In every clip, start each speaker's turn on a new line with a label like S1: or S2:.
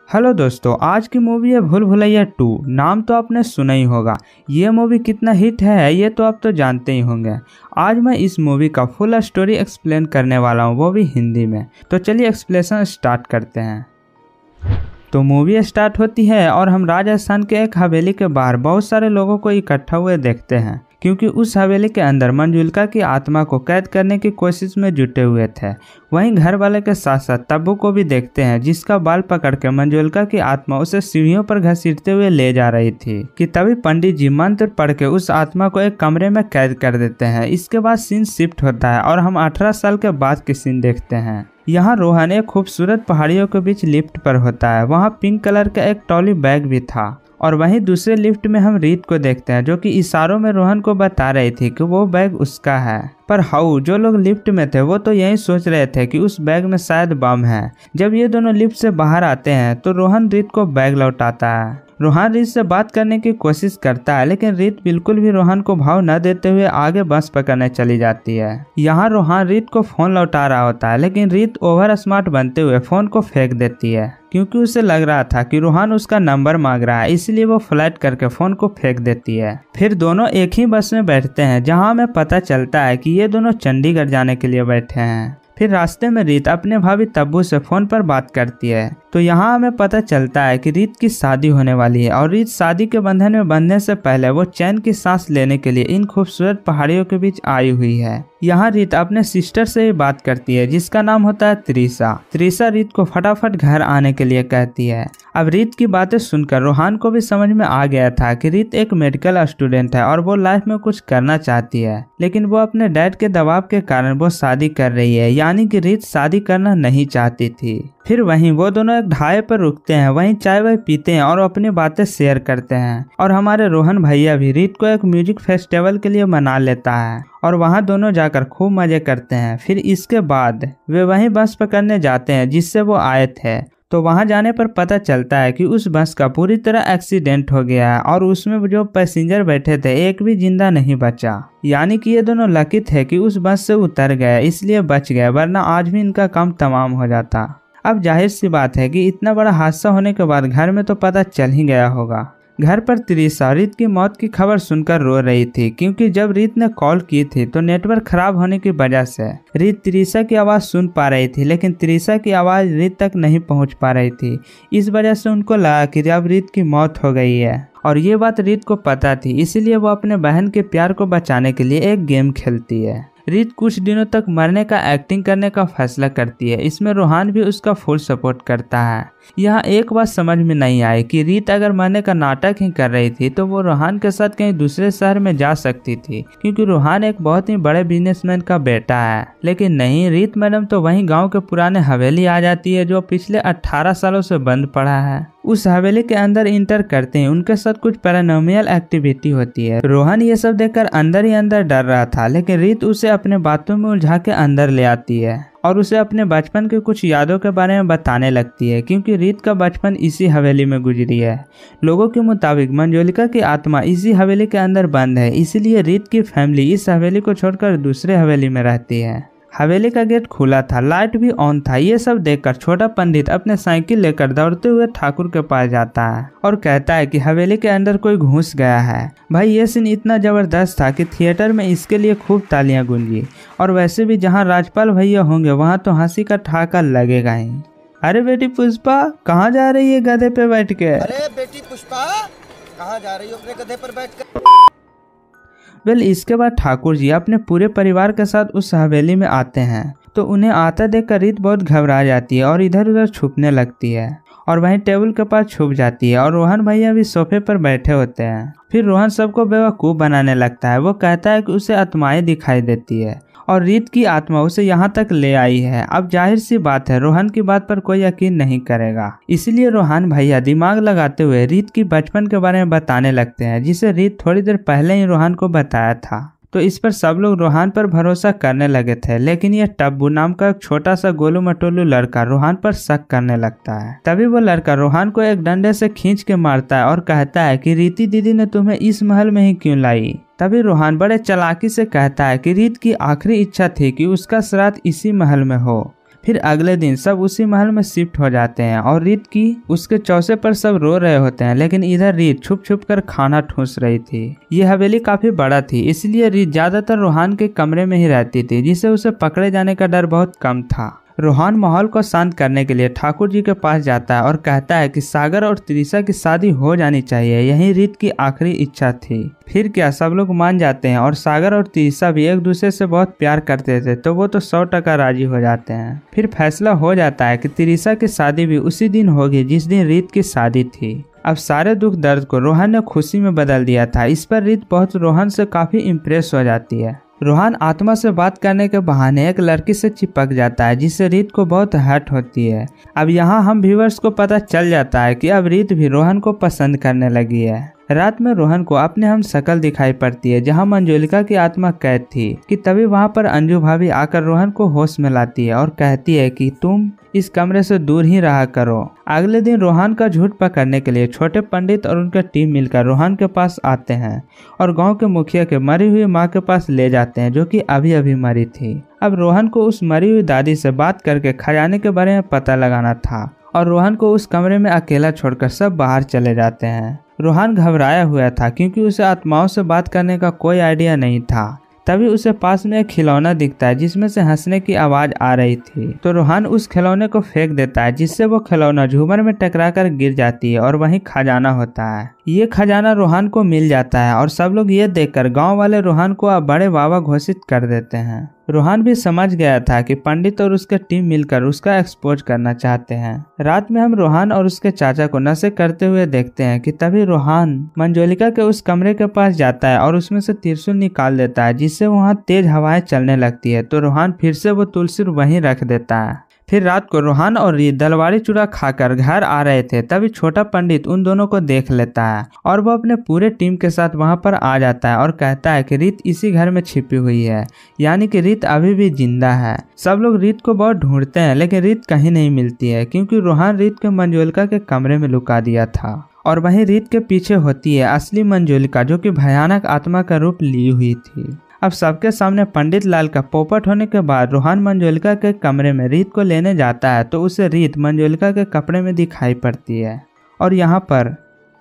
S1: Hello दोस्तों, आज की मूवी है भूल भुलैया 2। नाम तो आपने सुना ही होगा। ये मूवी कितना हिट है ये तो आप तो जानते ही होंगे। आज मैं इस मूवी का फुल स्टोरी एक्सप्लेन करने वाला हूँ, वो भी हिंदी में। तो चलिए एक्सप्लेनेशन स्टार्ट करते हैं। तो मूवी स्टार्ट होती है और हम राजस्थान के एक हवेली के बाहर बहुत सारे लोगों को इकट्ठा हुए देखते हैं, क्योंकि उस हवेली के अंदर मंजुलिका की आत्मा को कैद करने की कोशिश में जुटे हुए थे। वहीं घर वाले के साथ साथ तब्बू को भी देखते हैं, जिसका बाल पकड़ के मंजुलिका की आत्मा उसे सीढ़ियों पर घसीटते हुए ले जा रही थी कि तभी पंडित जी मंत्र पढ़ के उस आत्मा को एक कमरे में कैद कर देते हैं। इसके बाद सीन शिफ्ट होता है और हम 18 साल के बाद की सीन देखते हैं। यहाँ रोहन एक खूबसूरत पहाड़ियों के बीच लिफ्ट पर होता है। वहाँ पिंक कलर का एक ट्रॉली बैग भी था। और वहीं दूसरे लिफ्ट में हम रीत को देखते हैं, जो कि इशारों में रोहन को बता रही थी कि वो बैग उसका है। पर हाउ जो लोग लिफ्ट में थे वो तो यही सोच रहे थे कि उस बैग में शायद बम है। जब ये दोनों लिफ्ट से बाहर आते हैं तो रोहन रीत को बैग लौटाता है। रोहन रीत से बात करने की कोशिश करता है, लेकिन रीत बिल्कुल भी रोहन को भाव न देते हुए आगे बस पकड़ने चली जाती है। यहाँ रोहन रीत को फोन लौटा रहा होता है, लेकिन रीत ओवर स्मार्ट बनते हुए फोन को फेंक देती है, क्योंकि उसे लग रहा था कि रोहन उसका नंबर मांग रहा है, इसलिए वो फ्लैट करके फोन को फेंक देती है। फिर दोनों एक ही बस में बैठते हैं, जहाँ हमें पता चलता है कि ये दोनों चंडीगढ़ जाने के लिए बैठे हैं। फिर रास्ते में रीत अपने भाभी तब्बू से फोन पर बात करती है, तो यहाँ हमें पता चलता है कि रीत की शादी होने वाली है और रीत शादी के बंधन में बंधने से पहले वो चैन की सांस लेने के लिए इन खूबसूरत पहाड़ियों के बीच आई हुई है। यहाँ रीत अपने सिस्टर से भी बात करती है, जिसका नाम होता है त्रिशा। त्रिशा रीत को फटाफट घर आने के लिए कहती है। अब रीत की बातें सुनकर रोहन को भी समझ में आ गया था कि रीत एक मेडिकल स्टूडेंट है और वो लाइफ में कुछ करना चाहती है, लेकिन वो अपने डैड के दबाव के कारण वो शादी कर रही है, यानी कि रीत शादी करना नहीं चाहती थी। फिर वहीं वो दोनों एक ढाबे पर रुकते हैं, वहीं चाय वाय पीते हैं और अपनी बातें शेयर करते हैं। और हमारे रोहन भैया भी रीत को एक म्यूजिक फेस्टिवल के लिए मना लेता है और वहां दोनों जाकर खूब मजे करते हैं। फिर इसके बाद वे वहीं बस पकड़ने जाते हैं जिससे वो आए थे। तो वहां जाने पर पता चलता है कि उस बस का पूरी तरह एक्सीडेंट हो गया है और उसमें जो पैसेंजर बैठे थे एक भी जिंदा नहीं बचा। यानी कि ये दोनों लकी थे कि उस बस से उतर गए, इसलिए बच गए, वरना आज भी इनका काम तमाम हो जाता। अब जाहिर सी बात है कि इतना बड़ा हादसा होने के बाद घर में तो पता चल ही गया होगा। घर पर त्रिशा रीत की मौत की खबर सुनकर रो रही थी, क्योंकि जब रीत ने कॉल की थी तो नेटवर्क खराब होने की वजह से रीत त्रिशा की आवाज़ सुन पा रही थी, लेकिन त्रिशा की आवाज़ रीत तक नहीं पहुंच पा रही थी। इस वजह से उनको लगा कि अब रीत की मौत हो गई है, और ये बात रीत को पता थी, इसीलिए वो अपने बहन के प्यार को बचाने के लिए एक गेम खेलती है। रीत कुछ दिनों तक मरने का एक्टिंग करने का फैसला करती है। इसमें रोहन भी उसका फुल सपोर्ट करता है। यहाँ एक बात समझ में नहीं आई कि रीत अगर मरने का नाटक ही कर रही थी तो वो रोहन के साथ कहीं दूसरे शहर में जा सकती थी, क्योंकि रोहन एक बहुत ही बड़े बिजनेसमैन का बेटा है। लेकिन नहीं, रीत मैडम तो वहीं गांव के पुराने हवेली आ जाती है, जो पिछले 18 सालों से बंद पड़ा है। उस हवेली के अंदर इंटर करते हैं, उनके साथ कुछ पैरानॉर्मल एक्टिविटी होती है। रोहन ये सब देखकर अंदर ही अंदर डर रहा था, लेकिन रीत उसे अपने बातों में उलझा के अंदर ले आती है और उसे अपने बचपन के कुछ यादों के बारे में बताने लगती है, क्योंकि रीत का बचपन इसी हवेली में गुजरी है। लोगों के मुताबिक मंजुलिका की आत्मा इसी हवेली के अंदर बंद है, इसीलिए रीत की फैमिली इस हवेली को छोड़कर दूसरे हवेली में रहती है। हवेली का गेट खुला था, लाइट भी ऑन था। ये सब देखकर छोटा पंडित अपने साइकिल लेकर दौड़ते हुए ठाकुर के पास जाता है और कहता है कि हवेली के अंदर कोई घुस गया है। भाई ये सीन इतना जबरदस्त था कि थिएटर में इसके लिए खूब तालियां गूंजी। और वैसे भी जहां राजपाल भैया होंगे वहां तो हंसी का ठहाका लगेगा ही। अरे बेटी पुष्पा, कहाँ जा रही है गधे पे बैठ के?
S2: अरे बेटी पुष्पा, कहाँ जा रही हो अपने गधे पर बैठ कर?
S1: इसके बाद ठाकुर जी अपने पूरे परिवार के साथ उस हवेली में आते हैं, तो उन्हें आता देखकर रीत बहुत घबरा जाती है और इधर उधर छुपने लगती है और वहीं टेबल के पास छुप जाती है। और रोहन भैया भी सोफे पर बैठे होते हैं। फिर रोहन सबको बेवकूफ़ बनाने लगता है। वो कहता है कि उसे आत्माएं दिखाई देती है और रीत की आत्मा उसे यहाँ तक ले आई है। अब जाहिर सी बात है, रोहन की बात पर कोई यकीन नहीं करेगा, इसलिए रोहन भैया दिमाग लगाते हुए रीत की बचपन के बारे में बताने लगते हैं, जिसे रीत थोड़ी देर पहले ही रोहन को बताया था। तो इस पर सब लोग रोहन पर भरोसा करने लगे थे, लेकिन यह टब्बू नाम का एक छोटा सा गोलू मटोलू लड़का रोहन पर शक करने लगता है। तभी वो लड़का रोहन को एक डंडे से खींच के मारता है और कहता है कि रीति दीदी ने तुम्हें इस महल में ही क्यों लाई। तभी रोहन बड़े चालाकी से कहता है कि रीत की आखिरी इच्छा थी कि उसका श्राद्ध इसी महल में हो। फिर अगले दिन सब उसी महल में शिफ्ट हो जाते हैं और रीत की उसके चौसे पर सब रो रहे होते हैं, लेकिन इधर रीत छुप छुप कर खाना ठूस रही थी। ये हवेली काफी बड़ा थी, इसलिए रीत ज्यादातर रोहान के कमरे में ही रहती थी, जिससे उसे पकड़े जाने का डर बहुत कम था। रोहान माहौल को शांत करने के लिए ठाकुर जी के पास जाता है और कहता है कि सागर और त्रिशा की शादी हो जानी चाहिए, यही रीत की आखिरी इच्छा थी। फिर क्या सब लोग मान जाते हैं और सागर और त्रिशा भी एक दूसरे से बहुत प्यार करते थे, तो वो तो 100% राजी हो जाते हैं। फिर फैसला हो जाता है कि त्रिशा की शादी भी उसी दिन होगी जिस दिन रीत की शादी थी। अब सारे दुख दर्द को रोहन ने खुशी में बदल दिया था। इस पर रीत बहुत रोहन से काफी इम्प्रेस हो जाती है। रोहन आत्मा से बात करने के बहाने एक लड़की से चिपक जाता है, जिससे रीत को बहुत हर्ट होती है। अब यहाँ हम व्यूअर्स को पता चल जाता है कि अब रीत भी रोहन को पसंद करने लगी है। रात में रोहन को अपने हम शक्ल दिखाई पड़ती है जहाँ मंजुलिका की आत्मा कैद थी कि तभी वहाँ पर अंजू भाभी आकर रोहन को होश में लाती है और कहती है कि तुम इस कमरे से दूर ही रहा करो। अगले दिन रोहन का झूठ पकड़ने के लिए छोटे पंडित और उनका टीम मिलकर रोहन के पास आते हैं और गांव के मुखिया के मरी हुई माँ के पास ले जाते हैं, जो कि अभी अभी मरी थी। अब रोहन को उस मरी हुई दादी से बात करके खजाने के बारे में पता लगाना था और रोहन को उस कमरे में अकेला छोड़कर सब बाहर चले जाते हैं। रोहन घबराया हुआ था क्योंकि उसे आत्माओं से बात करने का कोई आइडिया नहीं था। तभी उसे पास में एक खिलौना दिखता है जिसमें से हंसने की आवाज आ रही थी, तो रोहन उस खिलौने को फेंक देता है, जिससे वो खिलौना झूमर में टकराकर गिर जाती है और वहीं खजाना होता है। ये खजाना रोहन को मिल जाता है और सब लोग ये देखकर गांव वाले रोहन को अब बड़े बाबा घोषित कर देते हैं। रोहन भी समझ गया था कि पंडित और उसके टीम मिलकर उसका एक्सपोज करना चाहते हैं। रात में हम रोहन और उसके चाचा को नशे करते हुए देखते हैं कि तभी रोहन मंजुलिका के उस कमरे के पास जाता है और उसमें से त्रिशूल निकाल देता है, जिससे वहाँ तेज हवाएं चलने लगती है। तो रोहन फिर से वो तुलसी वहीं रख देता है। फिर रात को रोहन और रीत दलवाड़ी चूड़ा खाकर घर आ रहे थे, तभी छोटा पंडित उन दोनों को देख लेता है और वो अपने पूरे टीम के साथ वहां पर आ जाता है और कहता है कि रीत इसी घर में छिपी हुई है, यानी कि रीत अभी भी जिंदा है। सब लोग रीत को बहुत ढूंढते हैं, लेकिन रीत कहीं नहीं मिलती है क्योंकि रोहन रीत के मंजुलिका के कमरे में लुका दिया था। और वहीं रीत के पीछे होती है असली मंजुलिका, जो कि भयानक आत्मा का रूप ली हुई थी। अब सबके सामने पंडित लाल का पोपट होने के बाद रोहन मंजुलिका के कमरे में रीत को लेने जाता है, तो उसे रीत मंजुलिका के कपड़े में दिखाई पड़ती है और यहाँ पर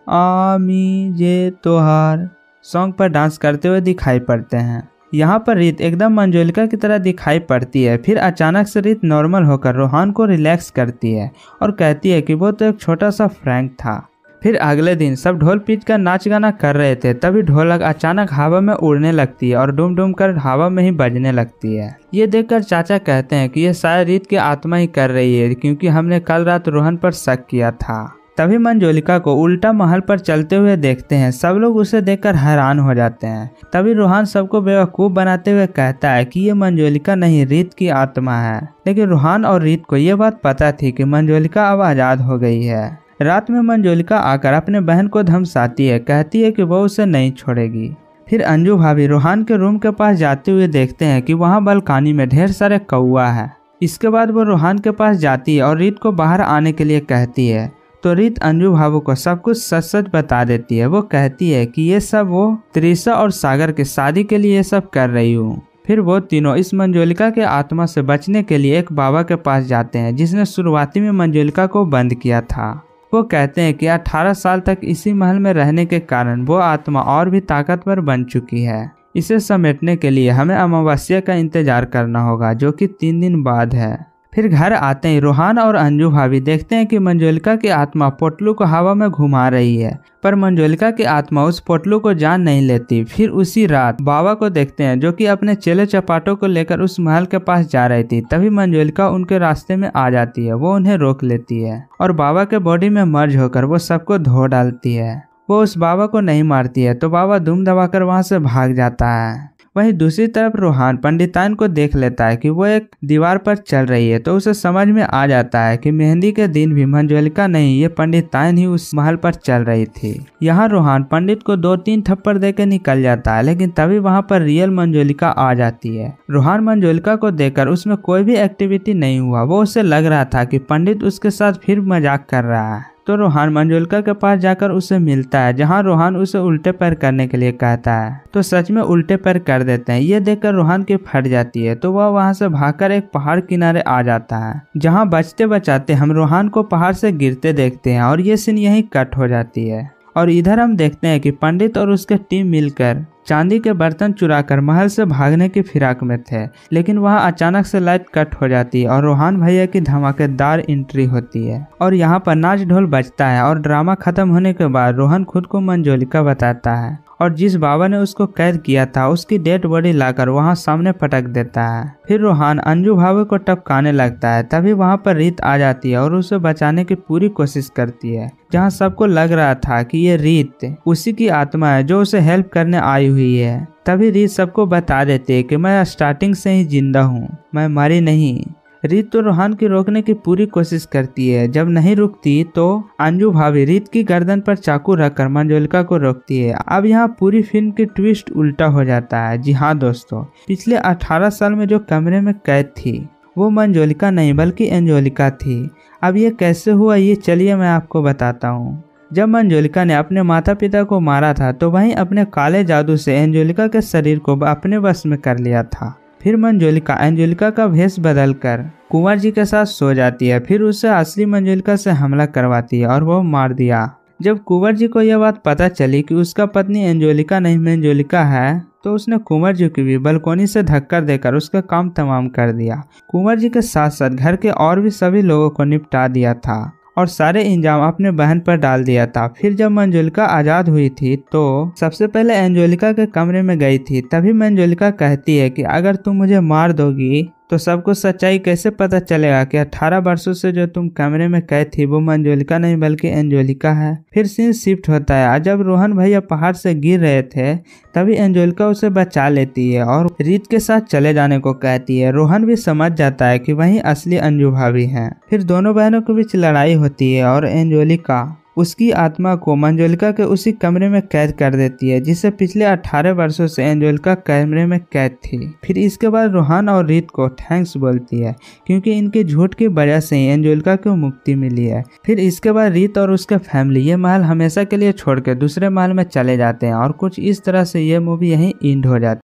S1: आमी जे तोहार सॉन्ग पर डांस करते हुए दिखाई पड़ते हैं। यहाँ पर रीत एकदम मंजुलिका की तरह दिखाई पड़ती है। फिर अचानक से रीत नॉर्मल होकर रोहन को रिलैक्स करती है और कहती है कि वो तो एक छोटा सा फ्रैंक था। फिर अगले दिन सब ढोल पीट कर नाच गाना कर रहे थे, तभी ढोलक अचानक हवा में उड़ने लगती है और डूम डूम कर हवा में ही बजने लगती है। ये देखकर चाचा कहते हैं कि ये शायद रीत की आत्मा ही कर रही है, क्योंकि हमने कल रात रोहन पर शक किया था। तभी मंजुलिका को उल्टा महल पर चलते हुए देखते हैं। सब लोग उसे देखकर हैरान हो जाते हैं। तभी रोहन सबको बेवकूफ बनाते हुए कहता है कि ये मंजुलिका नहीं, रीत की आत्मा है। लेकिन रोहन और रीत को ये बात पता थी कि मंजुलिका अब आजाद हो गई है। रात में मंजुलिका आकर अपने बहन को धमकाती है, कहती है कि वो उसे नहीं छोड़ेगी। फिर अंजू भाभी रोहन के रूम के पास जाते हुए देखते हैं कि वहाँ बालकनी में ढेर सारे कौआ है। इसके बाद वो रोहन के पास जाती है और रीत को बाहर आने के लिए कहती है, तो रीत अंजू भाभी को सब कुछ सच सच बता देती है। वो कहती है कि ये सब वो त्रिशा और सागर की शादी के लिए ये सब कर रही हूँ। फिर वो तीनों इस मंजुलिका के आत्मा से बचने के लिए एक बाबा के पास जाते हैं, जिसने शुरुआती में मंजुलिका को बंद किया था। वो कहते हैं कि 18 साल तक इसी महल में रहने के कारण वो आत्मा और भी ताकतवर बन चुकी है। इसे समेटने के लिए हमें अमावस्या का इंतजार करना होगा, जो कि 3 दिन बाद है। फिर घर आते ही रोहन और अंजू भाभी देखते हैं कि मंजुलिका की आत्मा पोटलू को हवा में घुमा रही है, पर मंजुलिका की आत्मा उस पोटलू को जान नहीं लेती। फिर उसी रात बाबा को देखते हैं, जो कि अपने चेले चपाटों को लेकर उस महल के पास जा रही थी। तभी मंजुलिका उनके रास्ते में आ जाती है। वो उन्हें रोक लेती है और बाबा के बॉडी में मर्ज होकर वो सबको धो डालती है। वो उस बाबा को नहीं मारती है, तो बाबा दुम दबाकर वहां से भाग जाता है। वहीं दूसरी तरफ रोहन पंडितान को देख लेता है कि वो एक दीवार पर चल रही है, तो उसे समझ में आ जाता है कि मेहंदी के दिन भी मंजुलिका नहीं, ये पंडितान ही उस महल पर चल रही थी। यहाँ रोहन पंडित को 2-3 थप्पड़ देकर निकल जाता है, लेकिन तभी वहाँ पर रियल मंजुलिका आ जाती है। रोहन मंजुलिका को देखकर उसमें कोई भी एक्टिविटी नहीं हुआ। वो उसे लग रहा था कि पंडित उसके साथ फिर मजाक कर रहा है। तो रोहन मंजुलिका के पास जाकर उसे मिलता है, जहां रोहन उसे उल्टे पैर करने के लिए कहता है। तो सच में उल्टे पैर कर देते हैं। ये देखकर रोहन की फट जाती है, तो वह वहां से भागकर एक पहाड़ किनारे आ जाता है, जहां बचते बचाते हम रोहन को पहाड़ से गिरते देखते हैं और ये सीन यहीं कट हो जाती है। और इधर हम देखते हैं कि पंडित और उसके टीम मिलकर चांदी के बर्तन चुराकर महल से भागने की फिराक में थे, लेकिन वहां अचानक से लाइट कट हो जाती है और रोहन भैया की धमाकेदार एंट्री होती है और यहाँ पर नाच ढोल बजता है। और ड्रामा खत्म होने के बाद रोहन खुद को मंजुलिका बताता है और जिस बाबा ने उसको कैद किया था उसकी डेड बॉडी लाकर वहां सामने पटक देता है। फिर रोहन अंजू भाभी को टपकाने लगता है, तभी वहां पर रीत आ जाती है और उसे बचाने की पूरी कोशिश करती है, जहां सबको लग रहा था कि ये रीत उसी की आत्मा है जो उसे हेल्प करने आई हुई है। तभी रीत सबको बता देती है कि मैं स्टार्टिंग से ही जिंदा हूँ, मैं मरी नहीं। रीत तो रोहन की रोकने की पूरी कोशिश करती है, जब नहीं रुकती तो अंजू भाभी रीत की गर्दन पर चाकू रखकर मंजुलिका को रोकती है। अब यहाँ पूरी फिल्म की ट्विस्ट उल्टा हो जाता है। जी हाँ दोस्तों, पिछले 18 साल में जो कमरे में कैद थी वो मंजुलिका नहीं बल्कि एंजोलिका थी। अब ये कैसे हुआ ये चलिए मैं आपको बताता हूँ। जब मंजुलिका ने अपने माता पिता को मारा था तो वहीं अपने काले जादू से एंजोलिका के शरीर को अपने वश में कर लिया था। फिर मंजुलिका एंजोलिका का भेष बदलकर कुंवर जी के साथ सो जाती है, फिर उसे असली मंजुलिका से हमला करवाती है और वो मार दिया। जब कुंवर जी को यह बात पता चली कि उसका पत्नी एंजोलिका नहीं मंजुलिका है, तो उसने कुंवर जी की भी बालकोनी से धक्का देकर उसका काम तमाम कर दिया। कुंवर जी के साथ साथ घर के और भी सभी लोगों को निपटा दिया था और सारे इंजाम अपने बहन पर डाल दिया था। फिर जब मंजुलिका आज़ाद हुई थी तो सबसे पहले एंजोलिका के कमरे में गई थी। तभी मंजुलिका कहती है कि अगर तुम मुझे मार दोगी तो सबको सच्चाई कैसे पता चलेगा कि 18 वर्षों से जो तुम कमरे में कैद थी वो मंजुलिका नहीं बल्कि एंजोलिका है। फिर सीन शिफ्ट होता है। जब रोहन भैया पहाड़ से गिर रहे थे तभी एंजोलिका उसे बचा लेती है और रीत के साथ चले जाने को कहती है। रोहन भी समझ जाता है कि वही असली अंजू भाभी हैं। फिर दोनों बहनों के बीच लड़ाई होती है और एंजोलिका उसकी आत्मा को मंजुलिका के उसी कमरे में कैद कर देती है जिसे पिछले 18 वर्षों से एंजोलिका कमरे में कैद थी। फिर इसके बाद रोहन और रीत को थैंक्स बोलती है क्योंकि इनके झूठ की वजह से ही एंजोलिका को मुक्ति मिली है। फिर इसके बाद रीत और उसके फैमिली ये महल हमेशा के लिए छोड़ के दूसरे महल में चले जाते हैं और कुछ इस तरह से ये मूवी यहीं एंड हो जाती है।